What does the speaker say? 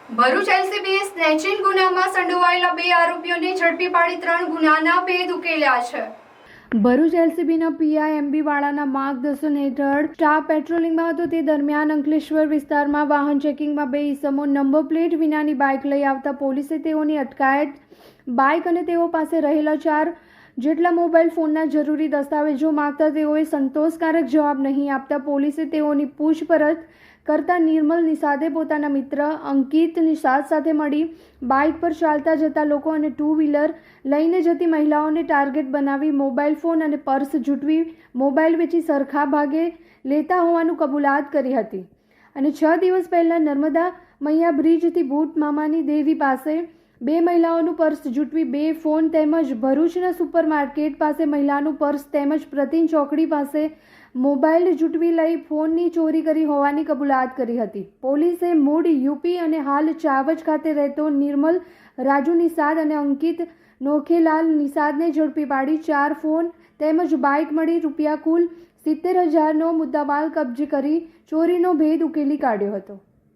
Bharuch એલસીબીએ snatching ગુનામાં સંડોવાયેલા 2 આરોપીઓને ઝડપી પાડી 3 ગુનાના ભેદ ઉકેલ્યા છે। ભરૂચ એલસીબીના પીઆઈ એમબી વાળાના માર્ગદર્શન હેઠળ સ્ટાફ પેટ્રોલિંગમાં હતો તે દરમિયાન અંકલેશ્વર વિસ્તારમાં વાહન ચેકિંગમાં 2 ઈસમો નંબર પ્લેટ વિનાની બાઇક લઈ આવતા પોલીસે તેઓની અટકાયત, બાઇક અને તેઓ પાસે રહેલા 4 જેટલા મોબાઈલ ફોનના જરૂરી દસ્તાવેજો માંગતા તેઓએ સંતોષકારક જવાબ નહીં આપતા પોલીસે તેઓની પૂછપરછ કરતા નિર્મલ નિષાદે પોતાના મિત્ર અંકિત નિષાદ સાથે મળી બાઇક પર ચાલતા જતા લોકો અને 2 વ્હીલર લઈને જતી મહિલાઓને ટાર્ગેટ બનાવી મોબાઈલ ફોન અને પર્સ ઝૂંટવી મોબાઈલ વેચી સરખા ભાગે લેતા હોવાનું કબૂલાત કરી હતી અને 6 દિવસ પહેલા નર્મદા મૈયા બ્રિજથી ભૂત મામાની દેવી પાસે 2 મહિલાઓનું પર્સ ઝૂંટવી 2 ફોન તેમજ ભરૂચના સુપરમાર્કેટ પાસે મહિલાનું પર્સ તેમજ પ્રતિન ચોકડી પાસે મોબાઈલ ઝૂંટવી લઈ ફોનની ચોરી કરી હોવાની કબૂલાત કરી હતી। પોલીસે મૂળ યુપી અને હાલ ચાવજ ખાતે રહેતો નિર્મલ રાજુ નિષાદ અને અંકિત નોખેલાલ નિષાદને ઝડપી પાડી 4 ફોન તેમજ બાઇક મળી રૂપિયા કુલ 70,000નો મુદ્દામાલ કબજે કરી ચોરીનો ભેદ ઉકેલી કાઢ્યો હતો।